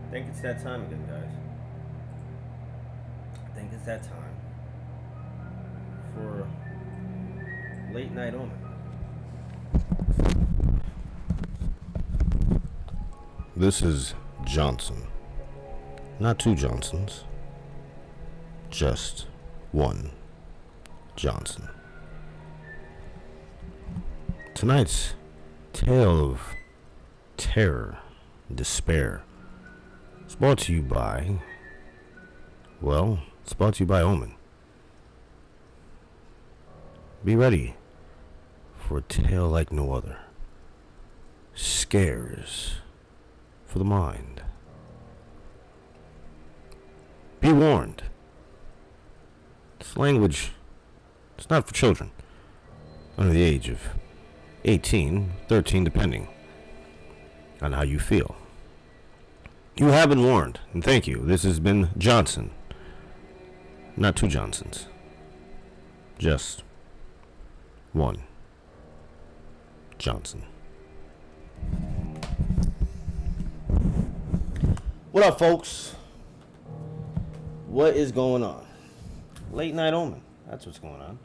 I think it's that time again, guys. I think it's that time for Late Night Omen. This is Johnson. Not two Johnsons. Just one Johnson. Tonight's tale of terror and despair is brought to you by, well, it's brought to you by Omen. Be ready for a tale like no other. Scares for the mind. Be warned. This language is not for children under the age of 18, 13, depending on how you feel. You have been warned, and thank you. This has been Johnson. Not two Johnsons. Just one Johnson. What up, folks? What is going on? Late Night Omen. That's what's going on.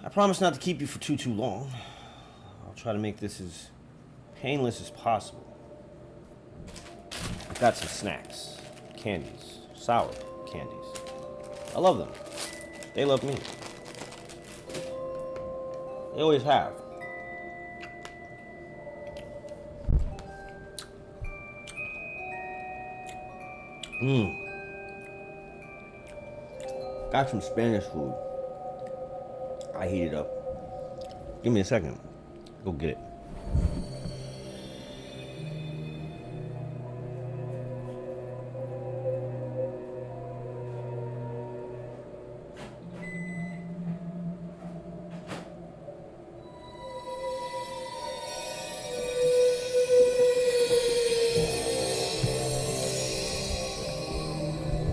I promise not to keep you for too long. I'll try to make this as painless as possible. I've got some snacks, candies, sour candies. I love them. They love me. They always have. Got some Spanish food. I heat it up. Give me a second. Go get it.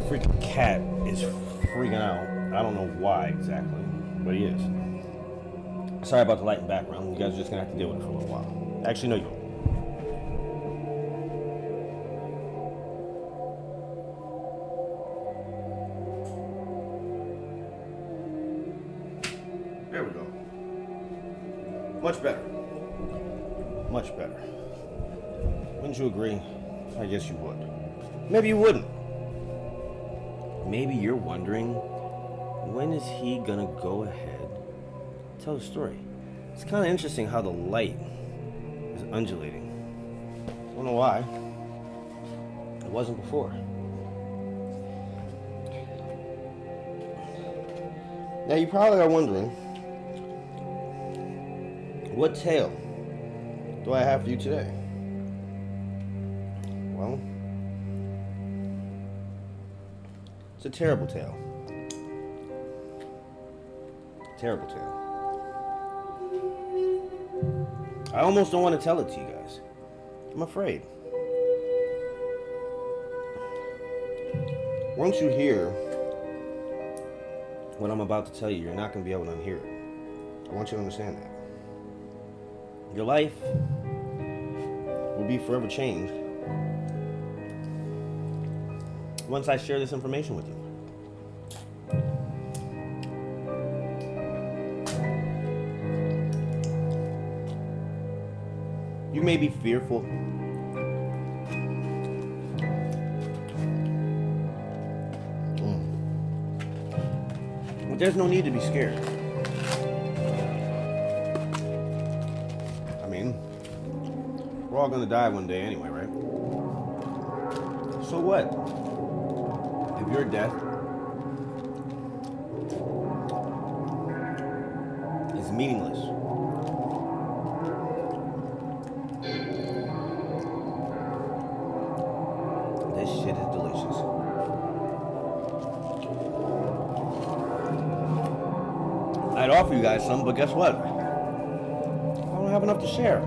Freaking cat is freaking out. I don't know why exactly, but he is. Sorry about the light and background. You guys are just gonna have to deal with it for a little while. Actually, no, you don't. There we go. Much better. Much better. Wouldn't you agree? I guess you would. Maybe you wouldn't. Maybe you're wondering, when is he gonna go ahead and tell the story? It's kind of interesting how the light is undulating. I don't know why. It wasn't before. Now you probably are wondering, what tale do I have for you today? Well, it's a terrible tale. Terrible tale. I almost don't want to tell it to you guys. I'm afraid. Once you hear what I'm about to tell you, you're not going to be able to unhear it. I want you to understand that. Your life will be forever changed once I share this information with you. You may be fearful. But there's no need to be scared. I mean, we're all gonna die one day anyway, right? So what? If your death is meaningless, this shit is delicious. I'd offer you guys some, but guess what? I don't have enough to share.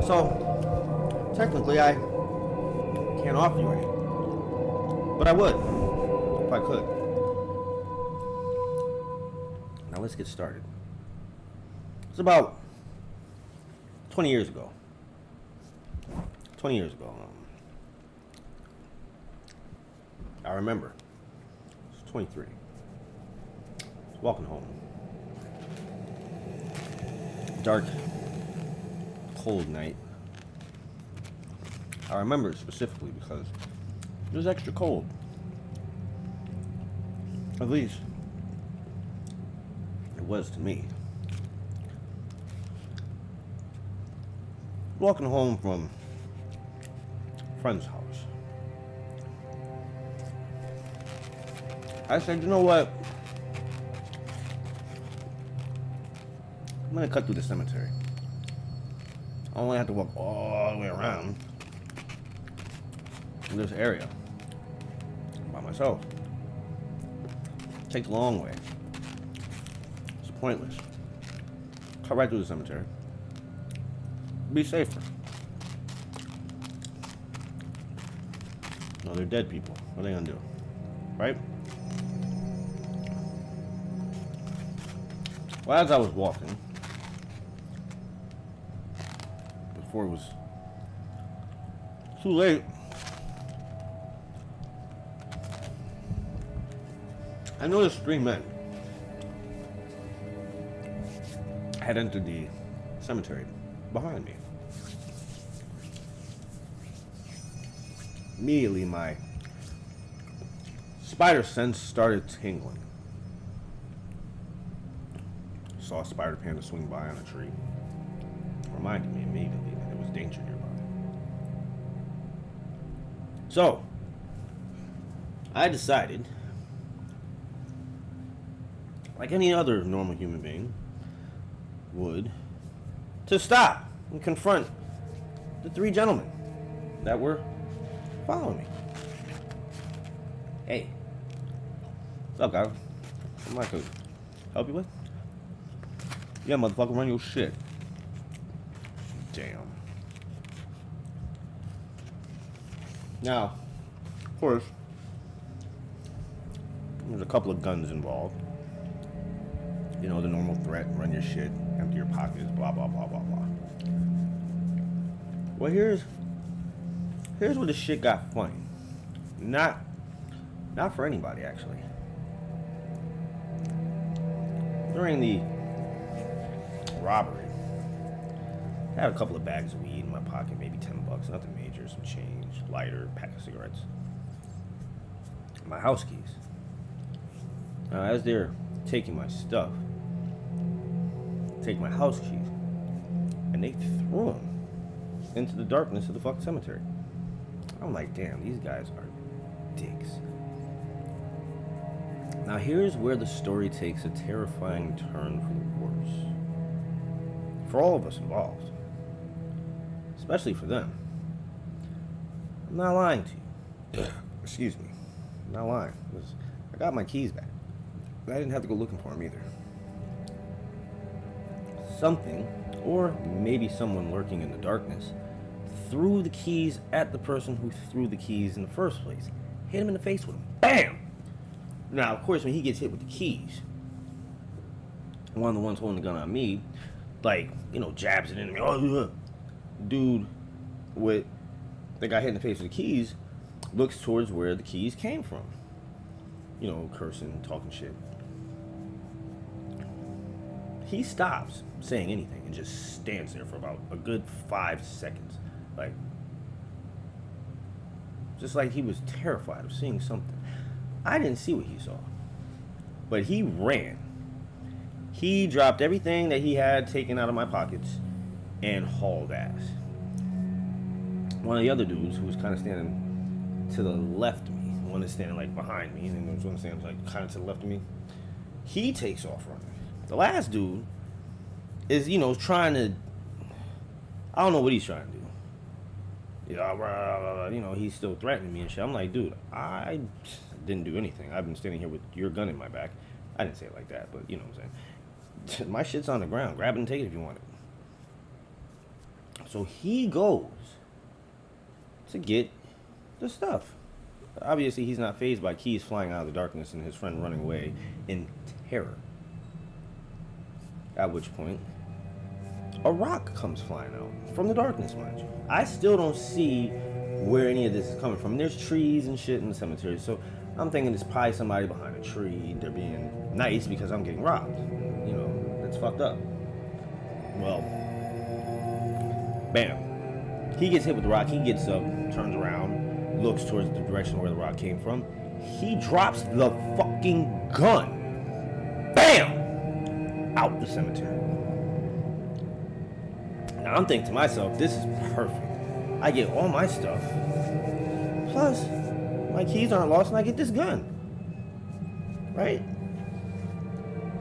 So, technically, I can't offer you any. But I would, if I could. Now let's get started. It's about 20 years ago. 20 years ago. I remember. I was 23. I was walking home. Dark, cold night. I remember it specifically because it was extra cold. At least, it was to me. Walking home from a friend's house. I said, you know what? I'm gonna cut through the cemetery. I only have to walk all the way around in this area by myself. Take the long way. It's pointless. Cut right through the cemetery. Be safer. No, they're dead people. What are they gonna do? Right? Well, as I was walking, before it was too late, I noticed 3 men had entered the cemetery behind me. Immediately, my spider sense started tingling. Saw a spider panda swing by on a tree. Reminded me immediately that there was danger nearby. So, I decided, like any other normal human being would, to stop and confront the 3 gentlemen that were following me. Hey, what's up, guys? What am I could help you with? Yeah, motherfucker, run your shit. Damn. Now, of course, there's a couple of guns involved. You know, the normal threat, run your shit, empty your pockets, blah, blah, blah, blah, blah. Well, here's where the shit got funny. Not for anybody, actually. During the robbery, I had a couple of bags of weed in my pocket, maybe $10, nothing major, some change, lighter, pack of cigarettes. My house keys. As they're taking my stuff, take my house keys, and they threw them into the darkness of the fucking cemetery. I'm like, damn, these guys are dicks. Now here's where the story takes a terrifying turn for the worse. For all of us involved. Especially for them. I'm not lying to you. Excuse me. I'm not lying. I got my keys back. But I didn't have to go looking for them either. Something, or maybe someone lurking in the darkness, threw the keys at the person who threw the keys in the first place. Hit him in the face with them. BAM! Now, of course, when he gets hit with the keys, one of the ones holding the gun on me, like, you know, jabs it into me. Oh, dude that got hit in the face with the keys looks towards where the keys came from. You know, cursing, talking shit. He stops saying anything and just stands there for about a good 5 seconds. Like, just like he was terrified of seeing something. I didn't see what he saw. But he ran. He dropped everything that he had taken out of my pockets and hauled ass. One of the other dudes who was kind of standing to the left of me, one is standing like behind me, and then there's one standing like kind of to the left of me, he takes off running. The last dude is, you know, trying to, I don't know what he's trying to do. You know, he's still threatening me and shit. I'm like, dude, I didn't do anything. I've been standing here with your gun in my back. I didn't say it like that, but you know what I'm saying. My shit's on the ground. Grab it and take it if you want it. So he goes to get the stuff. Obviously, he's not fazed by keys flying out of the darkness and his friend running away in terror. At which point, a rock comes flying out from the darkness, mind you. I still don't see where any of this is coming from. There's trees and shit in the cemetery, so I'm thinking it's probably somebody behind a tree. They're being nice because I'm getting robbed. You know, that's fucked up. Well, bam. He gets hit with the rock. He gets up, turns around, looks towards the direction where the rock came from. He drops the fucking gun. Bam! Out the cemetery. Now I'm thinking to myself, this is perfect. I get all my stuff. Plus, my keys aren't lost and I get this gun. Right?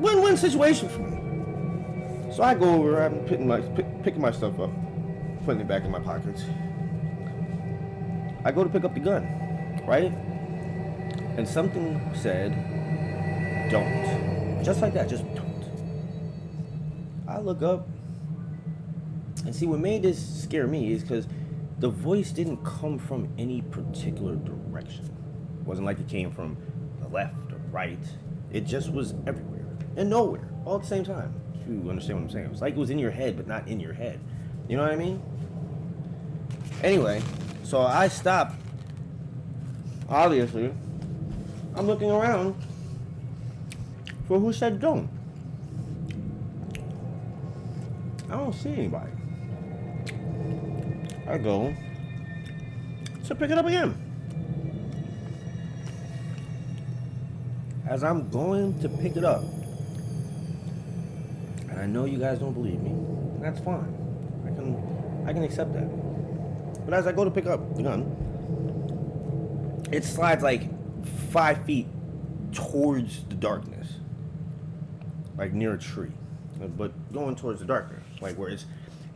Win-win situation for me. So I go over, I'm picking my stuff up, putting it back in my pockets. I go to pick up the gun, right? And something said, don't. Just like that, just don't. I look up and see what made this scare me is because the voice didn't come from any particular direction. It wasn't like it came from the left or right. It just was everywhere and nowhere all at the same time. If you understand what I'm saying. It was like it was in your head, but not in your head. You know what I mean? Anyway, so I stopped. Obviously, I'm looking around for who said don't. I don't see anybody. I go to pick it up again. As I'm going to pick it up, and I know you guys don't believe me, and that's fine. I can accept that. But as I go to pick up the gun, it slides like 5 feet towards the darkness, like near a tree, but going towards the darkness, like where it's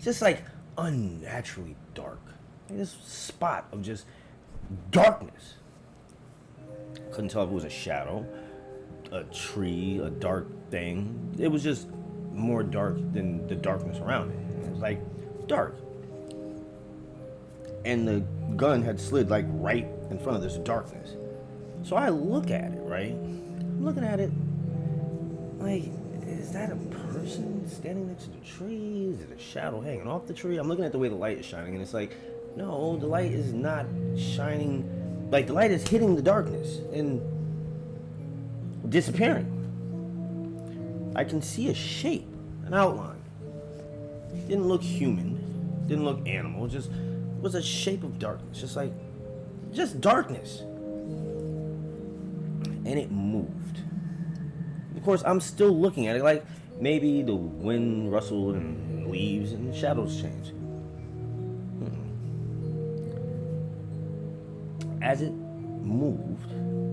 just like unnaturally dark. Like this spot of just darkness. Couldn't tell if it was a shadow, a tree, a dark thing. It was just more dark than the darkness around it. It was like dark. And the gun had slid like right in front of this darkness. So I look at it, right? I'm looking at it like, is that a person standing next to the tree? Is it a shadow hanging off the tree? I'm looking at the way the light is shining, and it's like, no, the light is not shining. Like, the light is hitting the darkness and disappearing. I can see a shape, an outline. It didn't look human, didn't look animal, just was a shape of darkness, just darkness. And it moved. Of course, I'm still looking at it like maybe the wind rustled and leaves and the shadows changed. As it moved,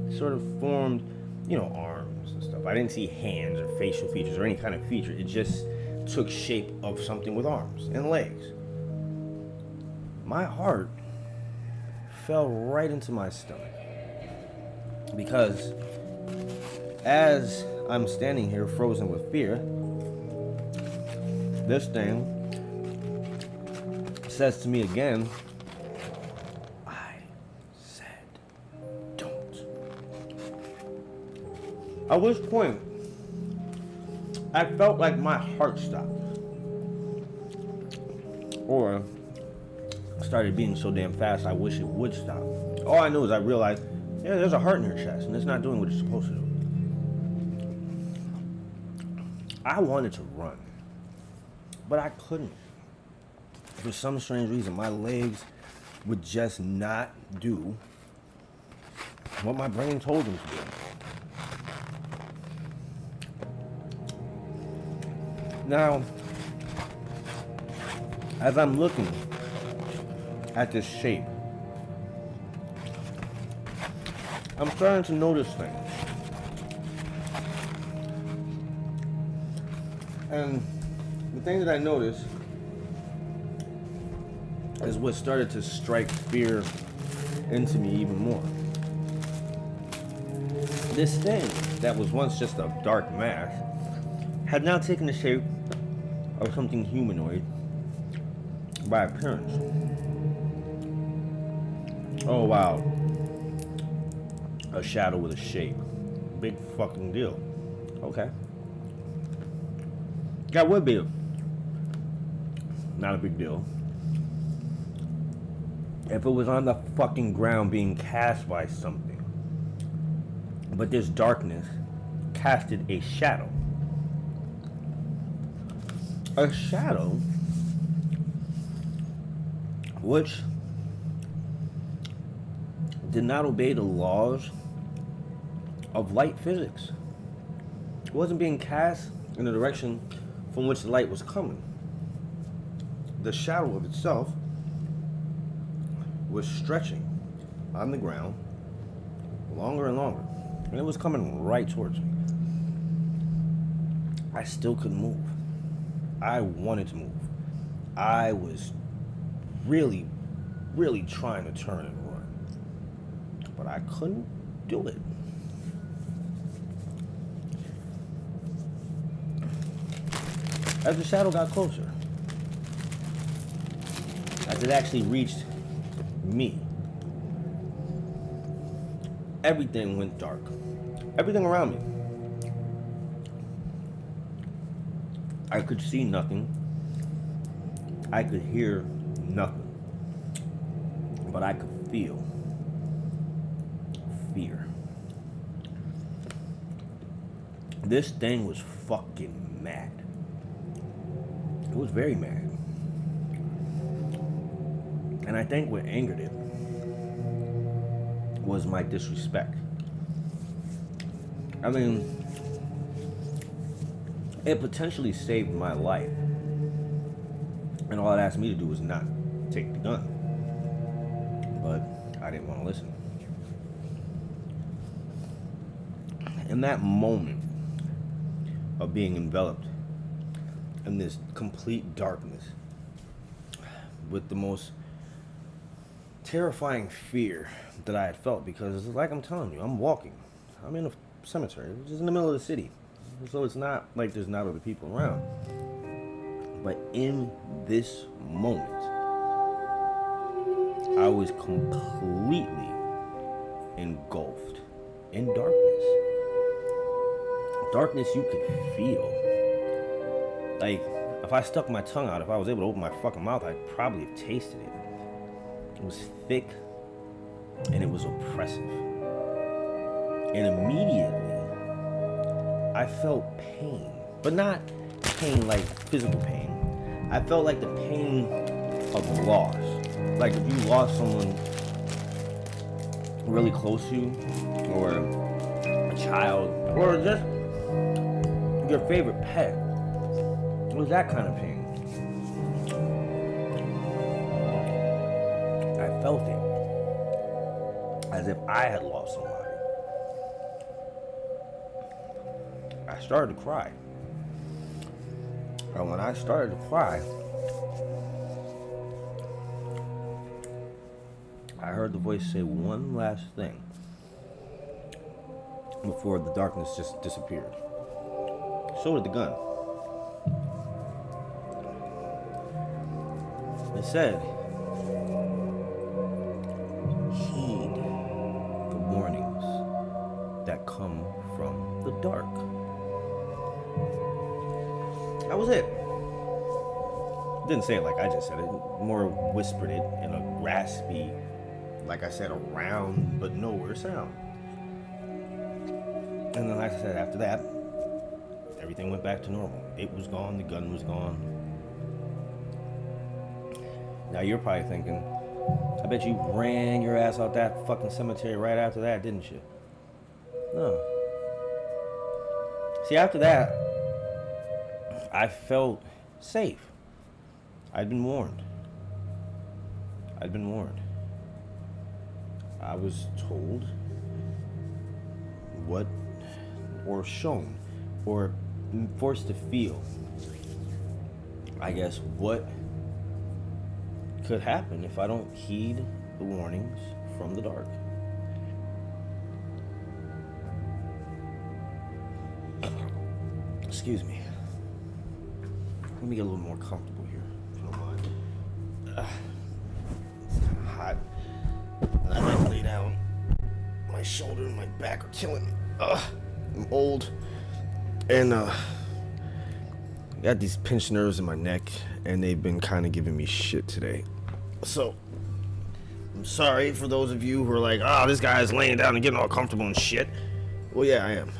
it sort of formed, arms and stuff. I didn't see hands or facial features or any kind of feature. It just took shape of something with arms and legs. My heart fell right into my stomach. Because as I'm standing here frozen with fear, this thing says to me again, I said don't. At which point, I felt like my heart stopped. Or started beating so damn fast I wish it would stop. All I know is I realized, yeah, there's a heart in her chest and it's not doing what it's supposed to do. I wanted to run, but I couldn't. For some strange reason, my legs would just not do what my brain told them to do. Now, as I'm looking at this shape, I'm starting to notice things. And the thing that I noticed is what started to strike fear into me even more. This thing that was once just a dark mass had now taken the shape of something humanoid by appearance. Oh wow. A shadow with a shape. Big fucking deal. Okay. That would be not a big deal. If it was on the fucking ground being cast by something, but this darkness casted a shadow. A shadow which did not obey the laws of light physics. It wasn't being cast in the direction from which the light was coming. The shadow of itself was stretching on the ground longer and longer, and it was coming right towards me. I still couldn't move. I wanted to move. I was really trying to turn and run, but I couldn't do it. As the shadow got closer, as it actually reached me, everything went dark. Everything around me. I could see nothing. I could hear nothing. But I could feel fear. This thing was fucking mad. It was very mad. And I think what angered it was my disrespect. I mean, it potentially saved my life. And all it asked me to do was not take the gun. But I didn't want to listen. In that moment of being enveloped in this complete darkness with the most terrifying fear that I had felt, because it's like I'm telling you, I'm walking. I'm in a cemetery, which is in the middle of the city. So it's not like there's not other people around. But in this moment, I was completely engulfed in darkness. Darkness you could feel. Like, if I stuck my tongue out, if I was able to open my fucking mouth, I'd probably have tasted it. It was thick and it was oppressive. And immediately, I felt pain. But not pain like physical pain. I felt like the pain of loss. Like if you lost someone really close to you, or a child, or just your favorite pet. It was that kind of pain. I felt it as if I had lost somebody. I started to cry. And when I started to cry, I heard the voice say one last thing before the darkness just disappeared. So did the gun. It said, heed the warnings that come from the dark. That was it. Didn't say it like I just said it, more whispered it in a raspy, like I said, a round but nowhere sound. And then like I said, after that, everything went back to normal. It was gone, the gun was gone. Now you're probably thinking, I bet you ran your ass out that fucking cemetery right after that, didn't you? No. See, after that, I felt safe. I'd been warned. I was told what, or shown, or forced to feel, I guess, what could happen if I don't heed the warnings from the dark. Excuse me. Let me get a little more comfortable here, if you don't mind. It's kind of hot. And I might lay down. My shoulder and my back are killing me. I'm old. And I got these pinched nerves in my neck, and they've been kind of giving me shit today. So, I'm sorry for those of you who are like, oh, this guy's laying down and getting all comfortable and shit. Well, yeah, I am.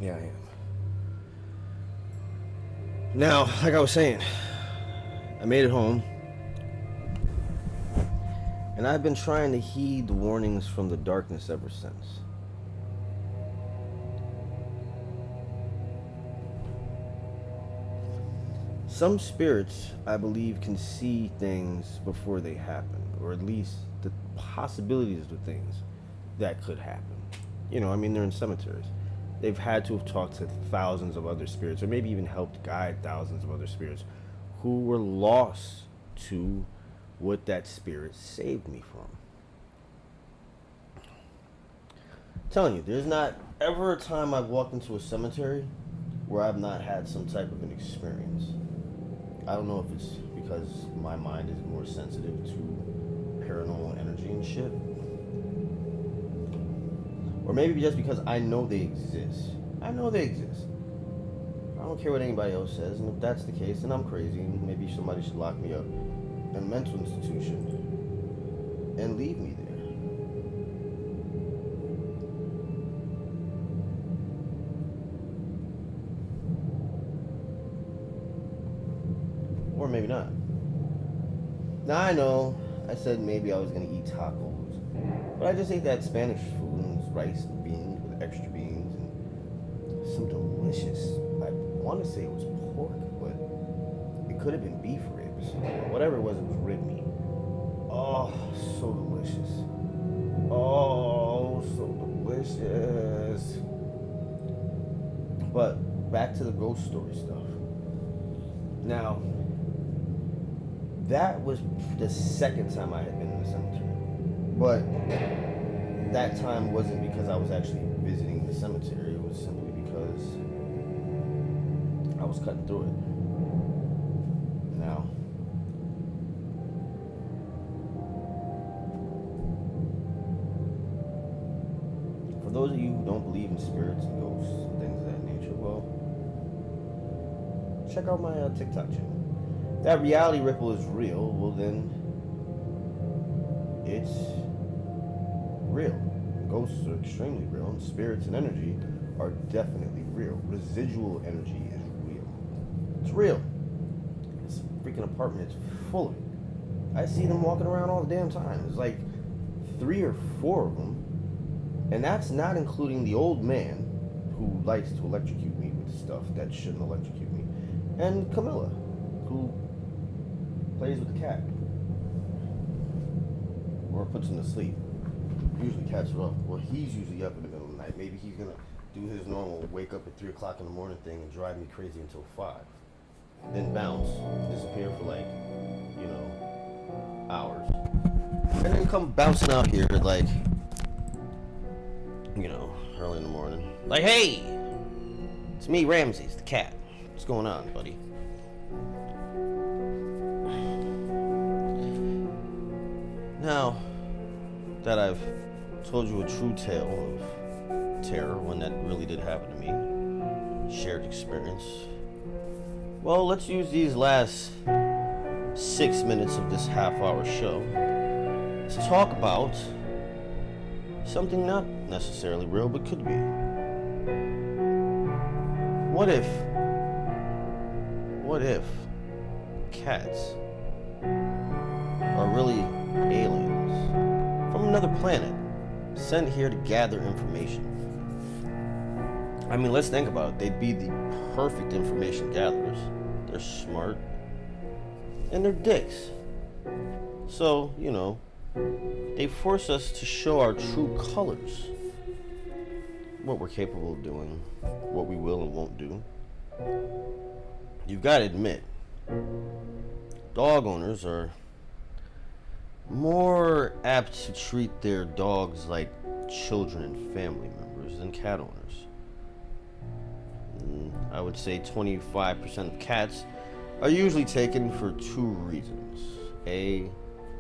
Yeah, I am. Now, like I was saying, I made it home. And I've been trying to heed the warnings from the darkness ever since. Some spirits, I believe, can see things before they happen, or at least the possibilities of things that could happen. You know, I mean, they're in cemeteries. They've had to have talked to thousands of other spirits, or maybe even helped guide thousands of other spirits who were lost to what that spirit saved me from. I'm telling you, there's not ever a time I've walked into a cemetery where I've not had some type of an experience. I don't know if it's because my mind is more sensitive to paranormal energy and shit, or maybe just because I know they exist. I know they exist. I don't care what anybody else says, and if that's the case, then I'm crazy, and maybe somebody should lock me up in a mental institution and leave me there. Or maybe not. Now I know I said maybe I was gonna eat tacos, but I just ate that Spanish food and it's rice and beans with extra beans and some delicious, I want to say it was pork, but it could have been beef ribs. Whatever it was rib meat. Oh, so delicious. Oh, so delicious. But back to the ghost story stuff. Now, that was the second time I had been in the cemetery. But that time wasn't because I was actually visiting the cemetery. It was simply because I was cutting through it. Now, for those of you who don't believe in spirits and ghosts and things of that nature, well, check out my TikTok channel. If that reality ripple is real, well then, it's real. Ghosts are extremely real, and spirits and energy are definitely real. Residual energy is real. It's real. This freaking apartment is full of it. I see them walking around all the damn time. There's like 3 or 4 of them, and that's not including the old man who likes to electrocute me with stuff that shouldn't electrocute me, and Camilla, who plays with the cat or puts him to sleep. Usually cats are up. Well, he's usually up in the middle of the night. Maybe he's gonna do his normal wake up at 3 o'clock in the morning thing and drive me crazy until 5. Then bounce, disappear for like, you know, hours. And then come bouncing out here at like, you know, early in the morning. Like, hey, it's me, Ramsey, it's the cat. What's going on, buddy? Now that I've told you a true tale of terror, one that really did happen to me, shared experience, well, let's use these last 6 minutes of this half-hour show to talk about something not necessarily real, but could be. What if cats are really aliens from another planet sent here to gather information? I mean, let's think about it. They'd be the perfect information gatherers. They're smart and they're dicks. So, you know, they force us to show our true colors, what we're capable of doing, what we will and won't do. You've got to admit, dog owners are more apt to treat their dogs like children and family members than cat owners. I would say 25% of cats are usually taken for 2 reasons. A,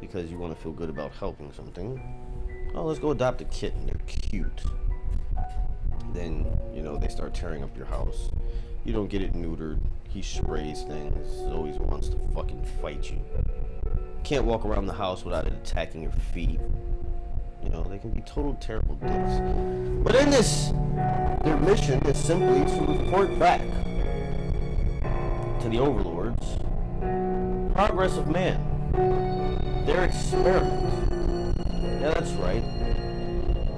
because you want to feel good about helping something. Oh, let's go adopt a kitten, they're cute. Then, You know, they start tearing up your house. You don't get it neutered. He sprays things. Always wants to fucking fight you. Can't walk around the house without it attacking your feet. You know, they can be total terrible dicks. But in this, their mission is simply to report back to the overlords progress of man. Their experiment. Yeah, that's right.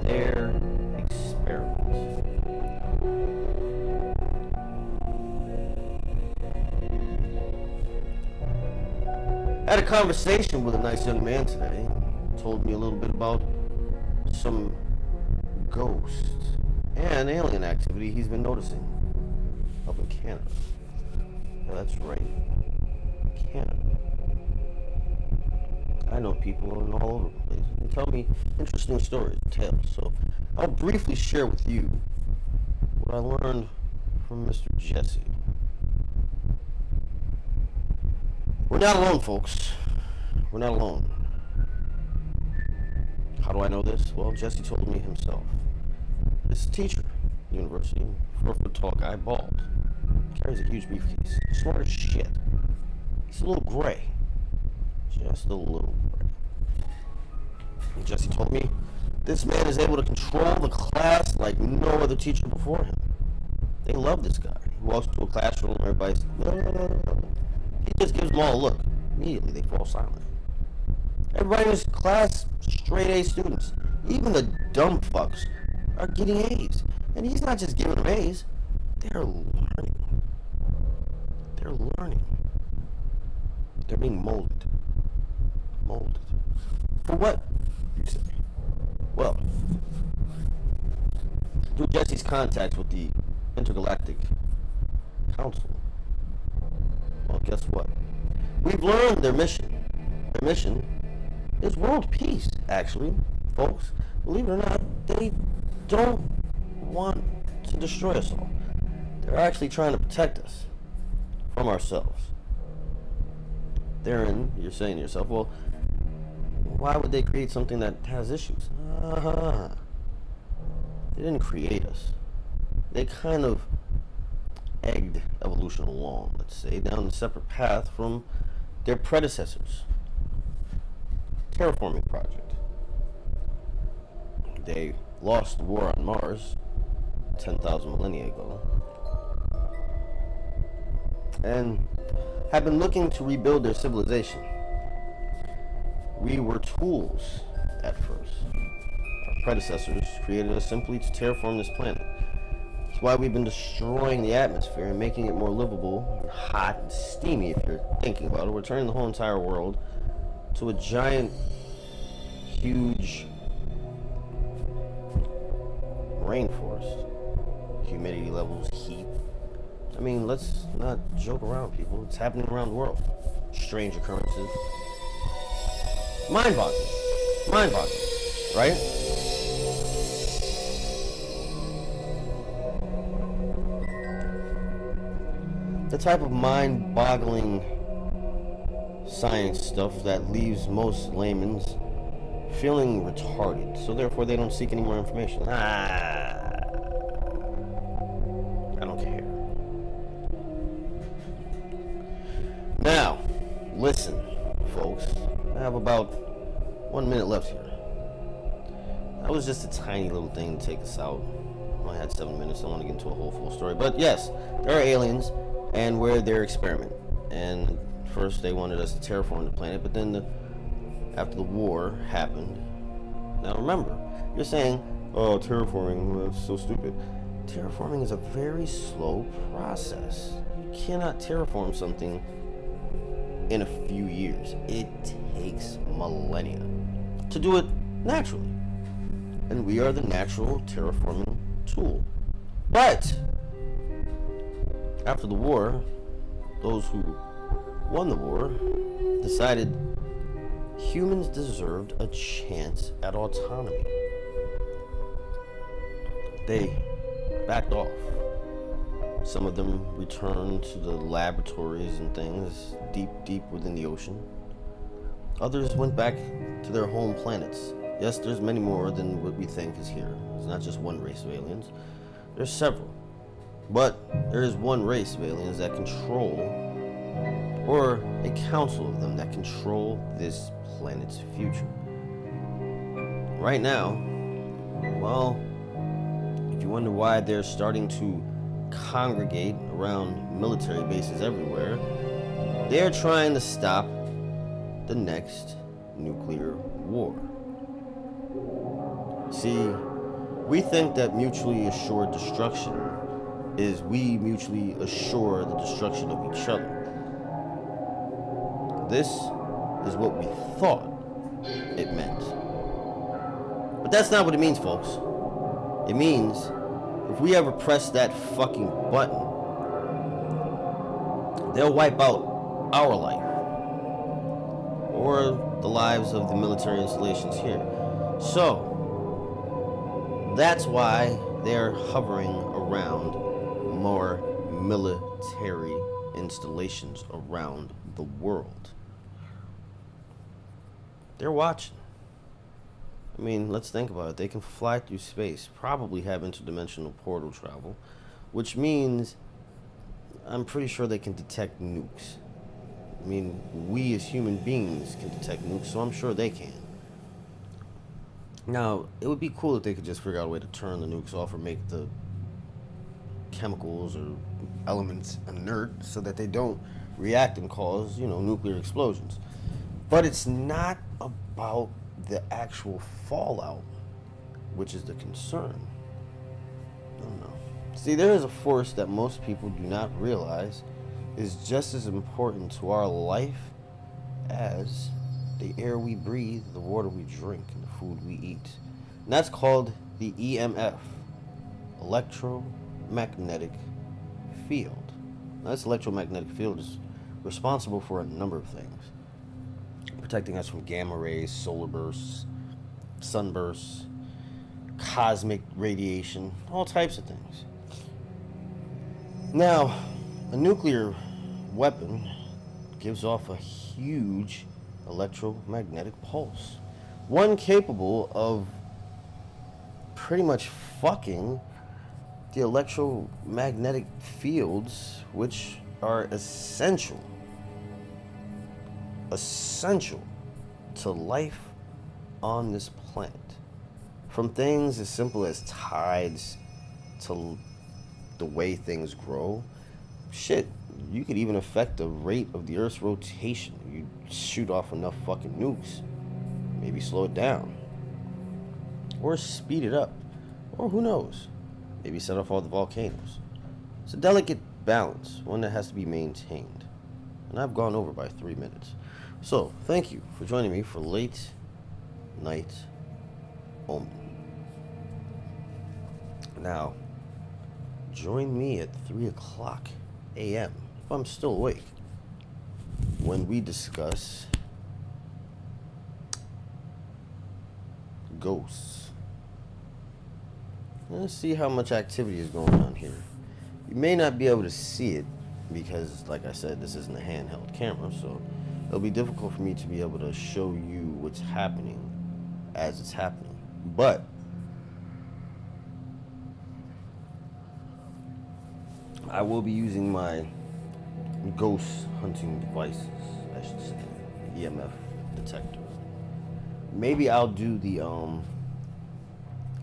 Their experiment. I had a conversation with a nice young man today. Told me a little bit about some ghosts and alien activity he's been noticing up in Canada. Yeah, that's right. Canada. I know people all over the place. They tell me interesting stories and tales. So I'll briefly share with you what I learned from Mr. Jesse. We're not alone, folks. We're not alone. How do I know this? Well, Jesse told me himself. This teacher, university, 4-foot tall guy, bald. Carries a huge briefcase. Smart as shit. He's a little gray. Just a little gray. And Jesse told me this man is able to control the class like no other teacher before him. They love this guy. He walks into a classroom, everybody's... He just gives them all a look. Immediately, they fall silent. Everybody in his class, straight A students. Even the dumb fucks are getting A's. And he's not just giving them A's. They're learning. They're learning. They're being molded. Molded. For what, you say? Well, through Jesse's contacts with the Intergalactic Council, well, guess what? We've learned their mission. Their mission is world peace, actually, folks. Believe it or not, they don't want to destroy us all. They're actually trying to protect us from ourselves. Therein, you're saying to yourself, well, why would they create something that has issues? They didn't create us. They kind of egged evolution along, let's say, down a separate path from their predecessors. Terraforming project. They lost the war on Mars 10,000 millennia ago and have been looking to rebuild their civilization. We were tools at first. Our predecessors created us simply to terraform this planet. That's why we've been destroying the atmosphere and making it more livable, and hot and steamy if you're thinking about it. We're turning the whole entire world to a giant, huge rainforest. Humidity levels, heat. I mean, let's not joke around, people. It's happening around the world. Strange occurrences. Mind-boggling. Mind-boggling, right? The type of mind-boggling science stuff that leaves most laymen's feeling retarded, so therefore they don't seek any more information. I don't care. Now, listen, folks. I have about 1 minute left here. That was just a tiny little thing to take us out. I had 7 minutes. I don't want to get into a whole full story. But yes, there are aliens, and we're their experiment. And first they wanted us to terraform the planet, but then after the war happened. Now remember, you're saying, oh, terraforming, that's so stupid. Terraforming is a very slow process. You cannot terraform something in a few years. It takes millennia to do it naturally. And we are the natural terraforming tool. But after the war, those who won the war decided humans deserved a chance at autonomy. They backed off. Some of them returned to the laboratories and things deep within the ocean. Others went back to their home planets. Yes, there's many more than what we think is here. It's not just one race of aliens. There's several. But there is one race of aliens that control, or a council of them that control this planet's future. Right now, well, if you wonder why they're starting to congregate around military bases everywhere, they're trying to stop the next nuclear war. See, we think that mutually assured destruction is we mutually assure the destruction of each other. This is what we thought it meant. But that's not what it means, folks. It means if we ever press that fucking button, they'll wipe out our life or the lives of the military installations here. So that's why they're hovering around more military installations around the world. They're watching. I mean, let's think about it. They can fly through space, probably have interdimensional portal travel, which means I'm pretty sure they can detect nukes. I mean, we as human beings can detect nukes, so I'm sure they can. Now, it would be cool if they could just figure out a way to turn the nukes off or make the chemicals or elements inert so that they don't react and cause, nuclear explosions. But it's not about the actual fallout, which is the concern. No. See, there is a force that most people do not realize is just as important to our life as the air we breathe, the water we drink, and the food we eat. And that's called the EMF, electromagnetic field. Now, this electromagnetic field is responsible for a number of things. Protecting us from gamma rays, solar bursts, sunbursts, cosmic radiation, all types of things. Now, a nuclear weapon gives off a huge electromagnetic pulse, one capable of pretty much fucking the electromagnetic fields, which are essential to life on this planet. From things as simple as tides to the way things grow. Shit, you could even affect the rate of the Earth's rotation. You shoot off enough fucking nukes, maybe slow it down, or speed it up, or who knows, maybe set off all the volcanoes. It's a delicate balance, one that has to be maintained. And I've gone over by 3 minutes. So, thank you for joining me for Late Night Omen. Now, join me at 3 o'clock a.m. if I'm still awake when we discuss ghosts. Let's see how much activity is going on here. You may not be able to see it because, like I said, this isn't a handheld camera, so it'll be difficult for me to be able to show you what's happening as it's happening. But I will be using my ghost hunting devices, I should say, EMF detector. Maybe I'll do the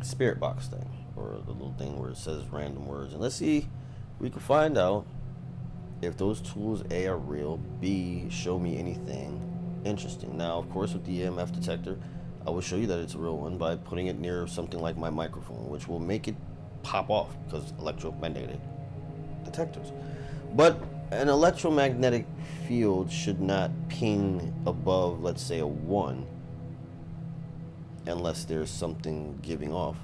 spirit box thing, or the little thing where it says random words, and let's see if we can find out if those tools, A, are real, B, show me anything interesting. Now, of course, with the EMF detector, I will show you that it's a real one by putting it near something like my microphone, which will make it pop off because electromagnetic detectors. But an electromagnetic field should not ping above, let's say, a 1 unless there's something giving off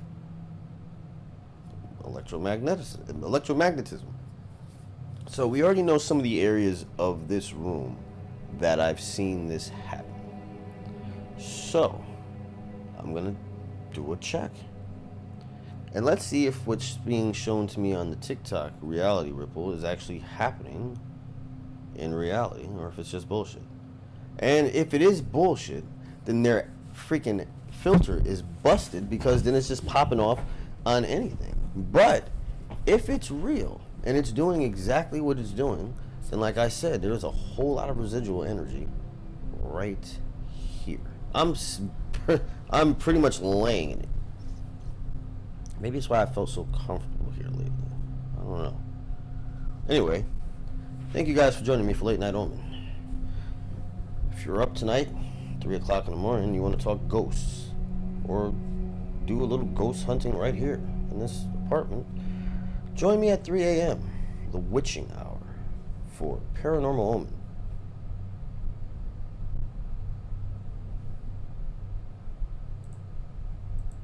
electromagnetism. So we already know some of the areas of this room that I've seen this happen. So I'm gonna do a check. And let's see if what's being shown to me on the TikTok reality ripple is actually happening in reality, or if it's just bullshit. And if it is bullshit, then their freaking filter is busted, because then it's just popping off on anything. But If it's real and it's doing exactly what it's doing, then like I said, there's a whole lot of residual energy right here. I'm pretty much laying in it. Maybe it's why I felt so comfortable here lately. I don't know. Anyway, thank you guys for joining me for Late Night Omen. If you're up tonight, 3 o'clock in the morning, you want to talk ghosts, or do a little ghost hunting right here in this apartment, join me at 3 a.m., the witching hour, for Paranormal Omen.